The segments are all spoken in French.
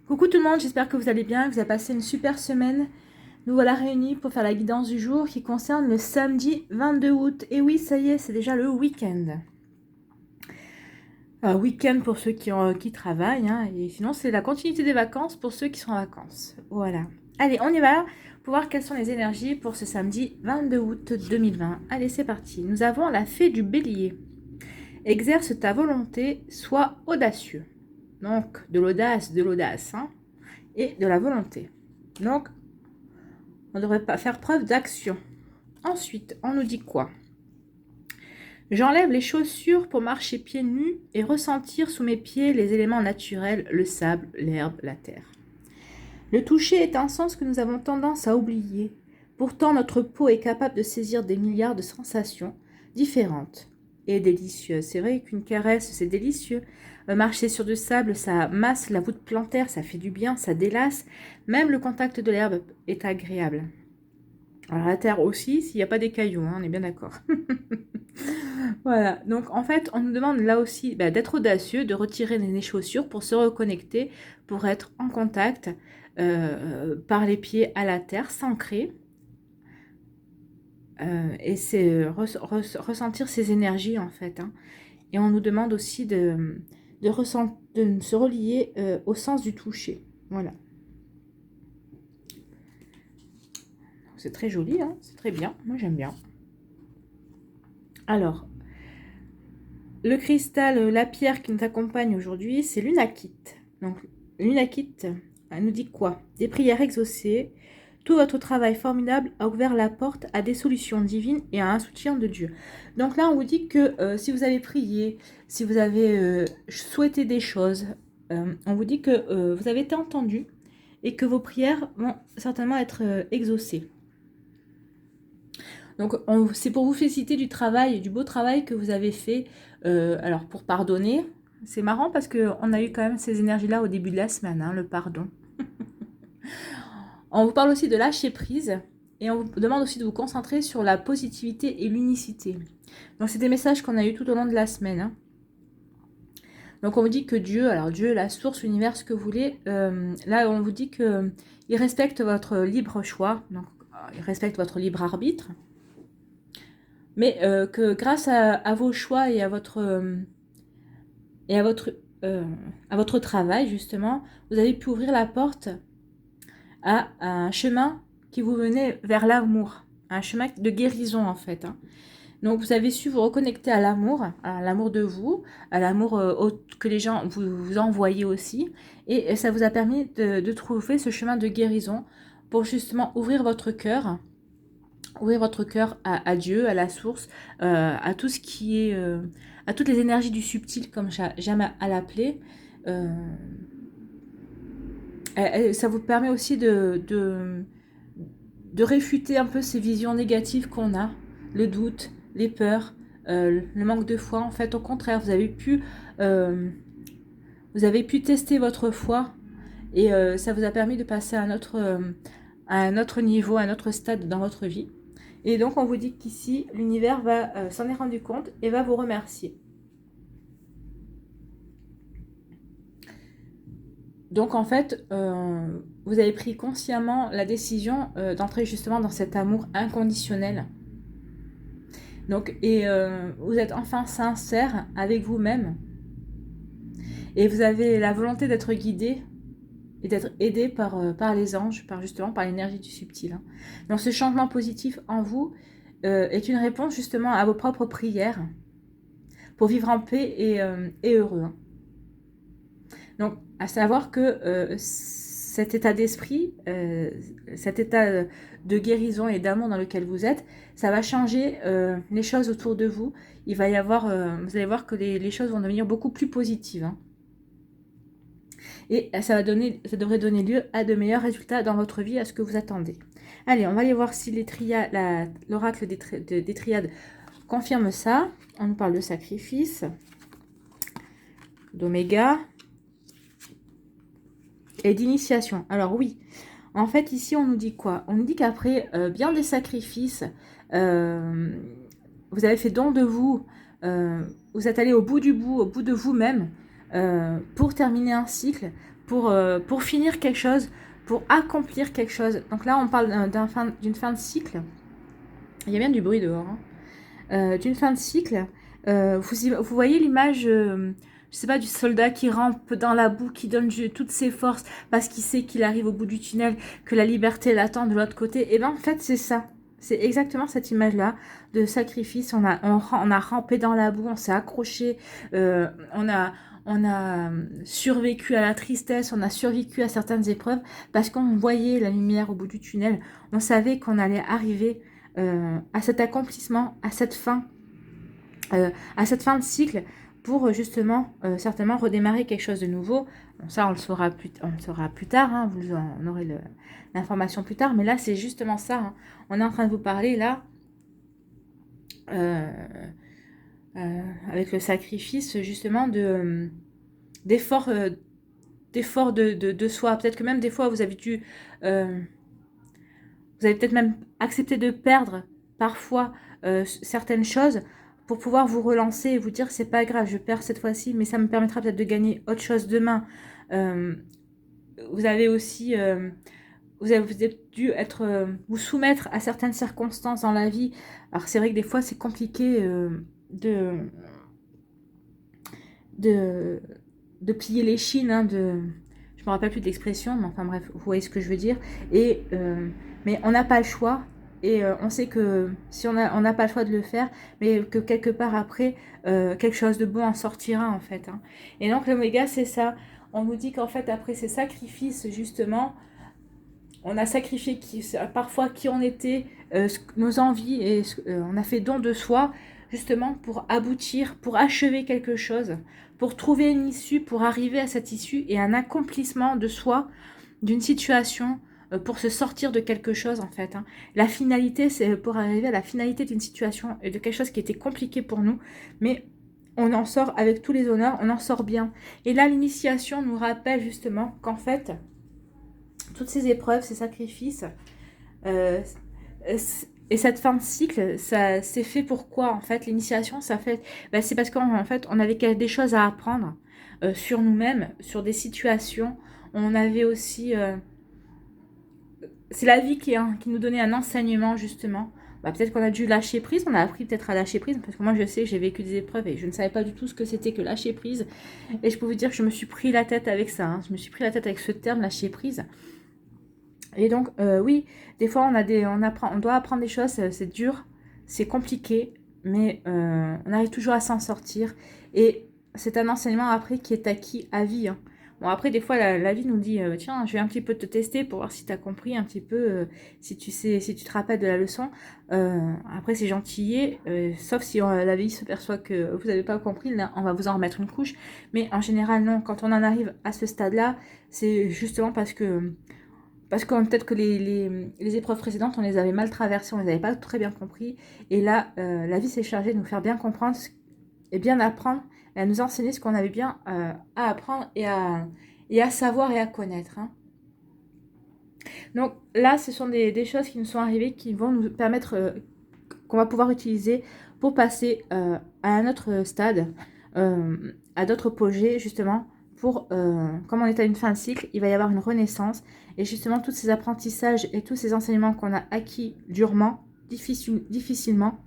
Coucou tout le monde, j'espère que vous allez bien, que vous avez passé une super semaine. Nous voilà réunis pour faire la guidance du jour qui concerne le samedi 22 août. Et oui, ça y est, c'est déjà le week-end. Week-end pour ceux qui travaillent, hein, et sinon c'est la continuité des vacances pour ceux qui sont en vacances. Voilà. Allez, on y va pour voir quelles sont les énergies pour ce samedi 22 août 2020. Allez, c'est parti. Nous avons la fée du bélier. Exerce ta volonté, sois audacieux. Donc, de l'audace, hein, et de la volonté. Donc, on devrait pas faire preuve d'action. Ensuite, on nous dit quoi? J'enlève les chaussures pour marcher pieds nus et ressentir sous mes pieds les éléments naturels, le sable, l'herbe, la terre. Le toucher est un sens que nous avons tendance à oublier. Pourtant, notre peau est capable de saisir des milliards de sensations différentes et délicieuses. C'est vrai qu'une caresse, c'est délicieux. Marcher sur du sable, ça masse la voûte plantaire, ça fait du bien, ça délasse. Même le contact de l'herbe est agréable. Alors la terre aussi, s'il n'y a pas des cailloux, hein, on est bien d'accord. Voilà, donc en fait, on nous demande là aussi d'être audacieux, de retirer les chaussures pour se reconnecter, pour être en contact par les pieds à la terre, s'ancrer. Et c'est ressentir ces énergies en fait. Hein. Et on nous demande aussi de se relier au sens du toucher. Voilà. C'est très joli, hein, c'est très bien. Moi j'aime bien. Alors, le cristal, la pierre qui nous accompagne aujourd'hui, c'est l'unakite. Donc, l'unakite, elle nous dit quoi? Des prières exaucées. Tout votre travail formidable a ouvert la porte à des solutions divines et à un soutien de Dieu. Donc là, on vous dit que si vous avez prié, si vous avez souhaité des choses, on vous dit que vous avez été entendu et que vos prières vont certainement être exaucées. Donc, c'est pour vous féliciter du travail, du beau travail que vous avez fait. Alors, pour pardonner, c'est marrant parce qu'on a eu quand même ces énergies-là au début de la semaine, hein, le pardon. On vous parle aussi de lâcher prise et on vous demande aussi de vous concentrer sur la positivité et l'unicité. Donc, c'est des messages qu'on a eu tout au long de la semaine. Hein. Donc, on vous dit que Dieu, alors Dieu, la source, l'univers, ce que vous voulez, là, on vous dit qu'il respecte votre libre choix, donc il respecte votre libre arbitre. Mais que grâce à vos choix et à votre travail, justement, vous avez pu ouvrir la porte à un chemin qui vous menait vers l'amour, un chemin de guérison en fait. Hein. Donc vous avez su vous reconnecter à l'amour de vous, à l'amour que les gens vous envoyaient aussi, et ça vous a permis de trouver ce chemin de guérison pour justement ouvrir votre cœur à Dieu, à la source, à tout ce qui est, à toutes les énergies du subtil, comme j'aime à l'appeler. Ça vous permet aussi de réfuter un peu ces visions négatives qu'on a, le doute, les peurs, le manque de foi. En fait, au contraire, vous avez pu tester votre foi et ça vous a permis de passer à un autre niveau, à un autre stade dans votre vie. Et donc, on vous dit qu'ici, l'univers s'en est rendu compte et va vous remercier. Donc, en fait, vous avez pris consciemment la décision d'entrer justement dans cet amour inconditionnel. Donc, et vous êtes enfin sincère avec vous-même. Et vous avez la volonté d'être guidé et d'être aidé par les anges, par l'énergie du subtil. Hein. Donc ce changement positif en vous est une réponse justement à vos propres prières pour vivre en paix et heureux. Hein. Donc à savoir que cet état d'esprit, cet état de guérison et d'amour dans lequel vous êtes, ça va changer les choses autour de vous. Il va y avoir, vous allez voir que les choses vont devenir beaucoup plus positives. Hein. Et ça devrait donner lieu à de meilleurs résultats dans votre vie, à ce que vous attendez. Allez, on va aller voir si l'oracle des triades confirme ça. On nous parle de sacrifice, d'oméga et d'initiation. Alors oui, en fait ici on nous dit quoi? On nous dit qu'après bien des sacrifices, vous avez fait don de vous, vous êtes allé au bout de vous-même pour terminer un cycle, pour finir quelque chose, pour accomplir quelque chose. Donc là, on parle d'une fin de cycle. Il y a bien du bruit dehors. Hein. D'une fin de cycle. Vous voyez l'image, je sais pas, du soldat qui rampe dans la boue, qui donne toutes ses forces parce qu'il sait qu'il arrive au bout du tunnel, que la liberté l'attend de l'autre côté. Et bien en fait, c'est ça. C'est exactement cette image-là de sacrifice. On a rampé dans la boue, on s'est accroché, on a survécu à la tristesse, on a survécu à certaines épreuves parce qu'on voyait la lumière au bout du tunnel. On savait qu'on allait arriver à cet accomplissement, à cette fin de cycle pour justement certainement redémarrer quelque chose de nouveau. Bon, ça, on le saura plus tard, hein, vous en aurez l'information plus tard, mais là, c'est justement ça. Hein. On est en train de vous parler là avec le sacrifice justement d'efforts de soi. Peut-être que même des fois, vous avez peut-être même accepté de perdre parfois certaines choses pour pouvoir vous relancer et vous dire c'est pas grave, je perds cette fois-ci, mais ça me permettra peut-être de gagner autre chose demain. Vous avez aussi vous avez dû vous soumettre à certaines circonstances dans la vie. Alors c'est vrai que des fois c'est compliqué de plier les chines, hein, je me rappelle plus de l'expression, mais enfin bref, vous voyez ce que je veux dire. Et mais on n'a pas le choix. Et on sait que si on n'a pas le choix de le faire, mais que quelque part après, quelque chose de bon en sortira en fait. Hein. Et donc l'oméga, c'est ça. On nous dit qu'en fait, après ces sacrifices, justement, on a sacrifié parfois qui on était, nos envies, et on a fait don de soi, justement, pour aboutir, pour achever quelque chose, pour trouver une issue, pour arriver à cette issue et un accomplissement de soi, d'une situation, pour se sortir de quelque chose en fait. Hein. La finalité, c'est pour arriver à la finalité d'une situation et de quelque chose qui était compliqué pour nous, mais on en sort avec tous les honneurs, on en sort bien. Et là, l'initiation nous rappelle justement qu'en fait, toutes ces épreuves, ces sacrifices, et cette fin de cycle, ça c'est fait pourquoi en fait l'initiation, ça fait, c'est parce qu'en fait on avait des choses à apprendre sur nous-mêmes, sur des situations. On avait aussi c'est la vie qui nous donnait un enseignement, justement. Peut-être qu'on a dû lâcher prise, on a appris peut-être à lâcher prise, parce que moi je sais que j'ai vécu des épreuves et je ne savais pas du tout ce que c'était que lâcher prise. Et je peux vous dire que je me suis pris la tête avec ça, hein. Je me suis pris la tête avec ce terme, lâcher prise. Et donc, oui, des fois on doit apprendre des choses, c'est dur, c'est compliqué, mais on arrive toujours à s'en sortir. Et c'est un enseignement après qui est acquis à vie, hein. Bon, après, des fois, la vie nous dit, tiens, je vais un petit peu te tester pour voir si tu as compris un petit peu, si tu te rappelles de la leçon. Après, c'est gentillet, sauf si la vie se perçoit que vous n'avez pas compris, là, on va vous en remettre une couche. Mais en général, non, quand on en arrive à ce stade-là, c'est justement parce que peut-être que les épreuves précédentes, on les avait mal traversées, on les avait pas très bien compris. Et là, la vie s'est chargée de nous faire bien comprendre et bien apprendre, et à nous enseigner ce qu'on avait bien à apprendre et à savoir et à connaître. Hein. Donc là, ce sont des choses qui nous sont arrivées, qui vont nous permettre, qu'on va pouvoir utiliser pour passer à un autre stade, à d'autres projets, justement, comme on est à une fin de cycle, il va y avoir une renaissance. Et justement, tous ces apprentissages et tous ces enseignements qu'on a acquis durement, difficilement,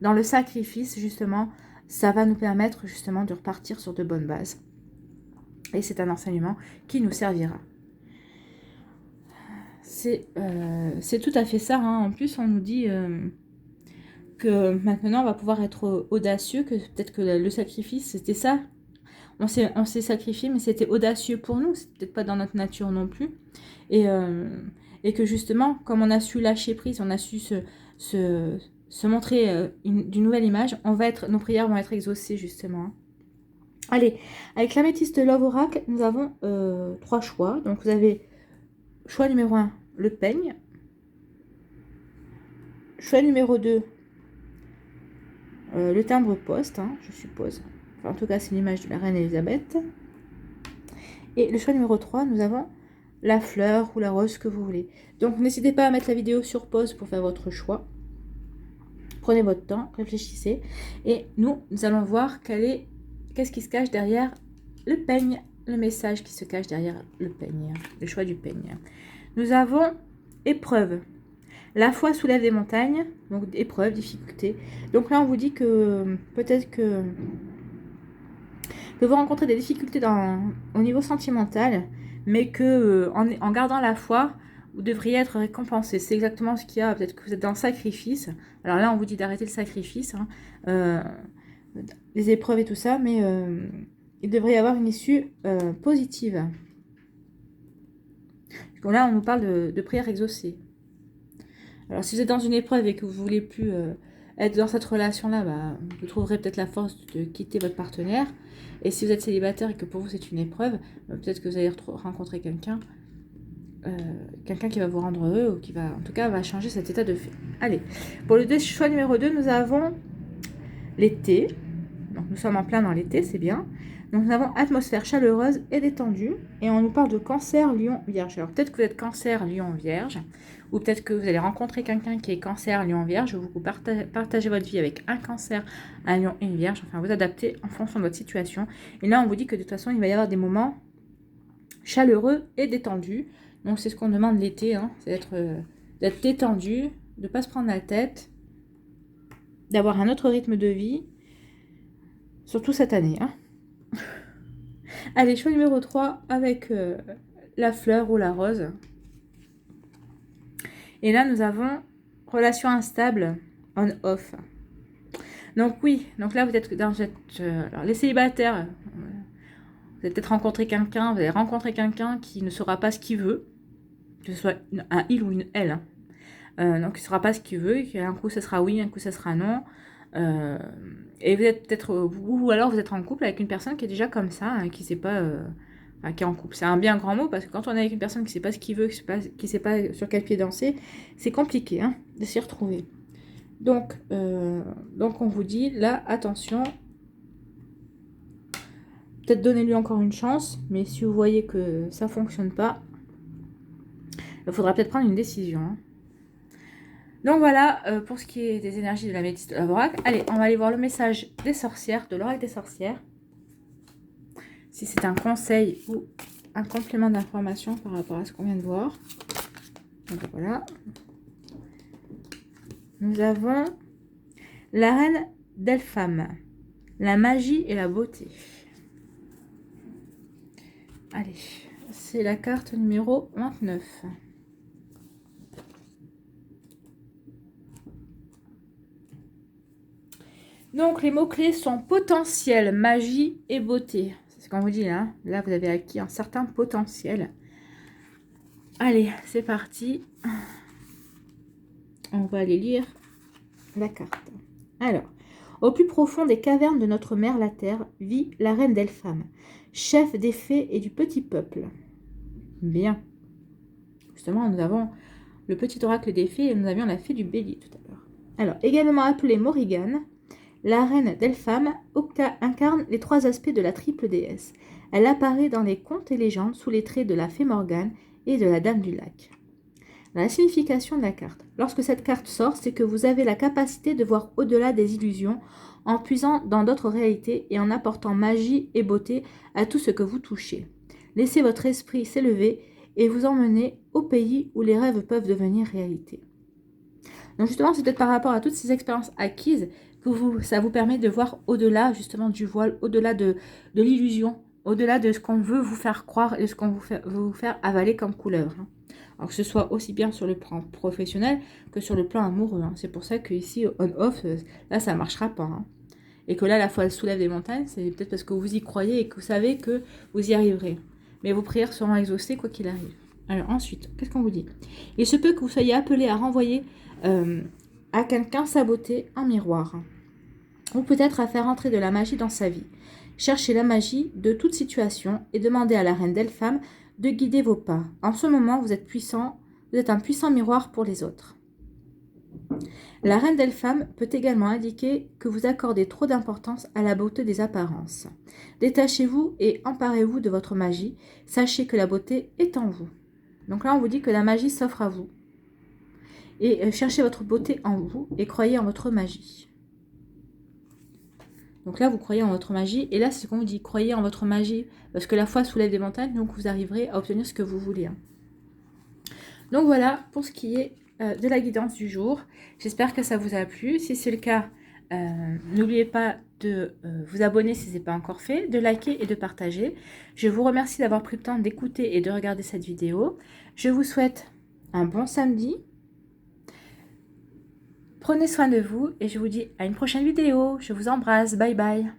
dans le sacrifice, justement, ça va nous permettre justement de repartir sur de bonnes bases. Et c'est un enseignement qui nous servira. C'est tout à fait ça. Hein. En plus, on nous dit que maintenant, on va pouvoir être audacieux, que peut-être que le sacrifice, c'était ça. On s'est sacrifié, mais c'était audacieux pour nous. C'est peut-être pas dans notre nature non plus. Et que justement, comme on a su lâcher prise, on a su se montrer d'une nouvelle image, nos prières vont être exaucées, justement. Allez, avec l'améthyste Love Oracle, nous avons 3 choix. Donc, vous avez choix numéro 1, le peigne. Choix numéro 2, le timbre poste, hein, je suppose. Enfin, en tout cas, c'est l'image de la reine Elisabeth. Et le choix numéro 3, nous avons la fleur ou la rose que vous voulez. Donc, n'hésitez pas à mettre la vidéo sur pause pour faire votre choix. Prenez votre temps, réfléchissez. Et nous allons voir qu'est-ce qui se cache derrière le peigne, le message qui se cache derrière le peigne, le choix du peigne. Nous avons épreuve. La foi soulève des montagnes, donc épreuve, difficulté. Donc là, on vous dit que peut-être que vous rencontrez des difficultés au niveau sentimental, mais que en gardant la foi, vous devriez être récompensé. C'est exactement ce qu'il y a. Peut-être que vous êtes dans le sacrifice. Alors là, on vous dit d'arrêter le sacrifice, hein, les épreuves et tout ça, mais il devrait y avoir une issue positive. Donc là, on nous parle de prière exaucée. Alors, si vous êtes dans une épreuve et que vous ne voulez plus être dans cette relation-là, bah, vous trouverez peut-être la force de quitter votre partenaire. Et si vous êtes célibataire et que pour vous c'est une épreuve, peut-être que vous allez rencontrer quelqu'un qui va vous rendre heureux ou qui va, en tout cas, va changer cet état de fait. Allez, pour le choix numéro 2, nous avons l'été. Donc, nous sommes en plein dans l'été, c'est bien. Donc, nous avons atmosphère chaleureuse et détendue. Et on nous parle de cancer, lion, vierge. Alors, peut-être que vous êtes cancer, lion, vierge. Ou peut-être que vous allez rencontrer quelqu'un qui est cancer, lion, vierge. Vous partagez votre vie avec un cancer, un lion et une vierge. Enfin, vous adaptez en fonction de votre situation. Et là, on vous dit que de toute façon, il va y avoir des moments chaleureux et détendus. Donc, c'est ce qu'on demande l'été. Hein, c'est d'être détendu, de ne pas se prendre la tête, d'avoir un autre rythme de vie. Surtout cette année. Hein. Allez, choix numéro 3 avec la fleur ou la rose. Et là, nous avons relation instable, on-off. Donc oui, donc là, vous êtes dans cette... alors, les célibataires, vous allez peut-être rencontrer quelqu'un, vous allez rencontrer quelqu'un qui ne saura pas ce qu'il veut, que ce soit un il ou une elle. Hein. Donc, il ne saura pas ce qu'il veut, un coup, ce sera oui, un coup, ce sera non. Et vous êtes peut-être, ou alors vous êtes en couple avec une personne qui est déjà comme ça, hein, qui ne sait pas... qui est en couple. C'est un bien grand mot parce que quand on est avec une personne qui ne sait pas ce qu'il veut, qui ne sait pas sur quel pied danser, c'est compliqué hein, de s'y retrouver. Donc on vous dit là, attention, peut-être donnez-lui encore une chance, mais si vous voyez que ça ne fonctionne pas, il faudra peut-être prendre une décision. Hein. Donc voilà, pour ce qui est des énergies de la métisse de la Vorac. Allez, on va aller voir le message des sorcières, de l'oracle des sorcières. Si c'est un conseil ou un complément d'information par rapport à ce qu'on vient de voir. Donc voilà. Nous avons la reine d'Elpham, la magie et la beauté. Allez, c'est la carte numéro 29. Donc les mots-clés sont potentiel, magie et beauté. C'est ce qu'on vous dit là. Là, vous avez acquis un certain potentiel. Allez, c'est parti. On va aller lire la carte. Alors, au plus profond des cavernes de notre mère la Terre vit la reine d'Elpham, chef des fées et du petit peuple. Bien. Justement, nous avons le petit oracle des fées et nous avions la fée du bélier tout à l'heure. Alors, également appelée Morrigan, la reine d'Elpham incarne les trois aspects de la triple déesse. Elle apparaît dans les contes et légendes sous les traits de la fée Morgane et de la dame du lac. La signification de la carte. Lorsque cette carte sort, c'est que vous avez la capacité de voir au-delà des illusions en puisant dans d'autres réalités et en apportant magie et beauté à tout ce que vous touchez. Laissez votre esprit s'élever et vous emmener au pays où les rêves peuvent devenir réalité. Donc justement, c'est peut-être par rapport à toutes ces expériences acquises que ça vous permet de voir au-delà justement du voile, au-delà de l'illusion, au-delà de ce qu'on veut vous faire croire et de ce qu'on veut vous faire avaler comme couleuvre. Hein. Alors que ce soit aussi bien sur le plan professionnel que sur le plan amoureux. Hein. C'est pour ça que ici on-off, là ça ne marchera pas. Hein. Et que là la foi elle soulève des montagnes, c'est peut-être parce que vous y croyez et que vous savez que vous y arriverez. Mais vos prières seront exaucées quoi qu'il arrive. Alors ensuite, qu'est-ce qu'on vous dit? Il se peut que vous soyez appelé à renvoyer à quelqu'un sa beauté en miroir. Ou peut-être à faire entrer de la magie dans sa vie. Cherchez la magie de toute situation et demandez à la reine d'Elpham de guider vos pas. En ce moment, vous êtes puissant, vous êtes un puissant miroir pour les autres. La reine d'Elpham peut également indiquer que vous accordez trop d'importance à la beauté des apparences. Détachez-vous et emparez-vous de votre magie. Sachez que la beauté est en vous. Donc là, on vous dit que la magie s'offre à vous. Et cherchez votre beauté en vous et croyez en votre magie. Donc là, vous croyez en votre magie. Et là, c'est ce qu'on vous dit, croyez en votre magie. Parce que la foi soulève des montagnes, donc vous arriverez à obtenir ce que vous voulez. Hein. Donc voilà pour ce qui est de la guidance du jour. J'espère que ça vous a plu. Si c'est le cas, n'oubliez pas de vous abonner si ce n'est pas encore fait, de liker et de partager. Je vous remercie d'avoir pris le temps d'écouter et de regarder cette vidéo. Je vous souhaite un bon samedi. Prenez soin de vous et je vous dis à une prochaine vidéo. Je vous embrasse. Bye bye.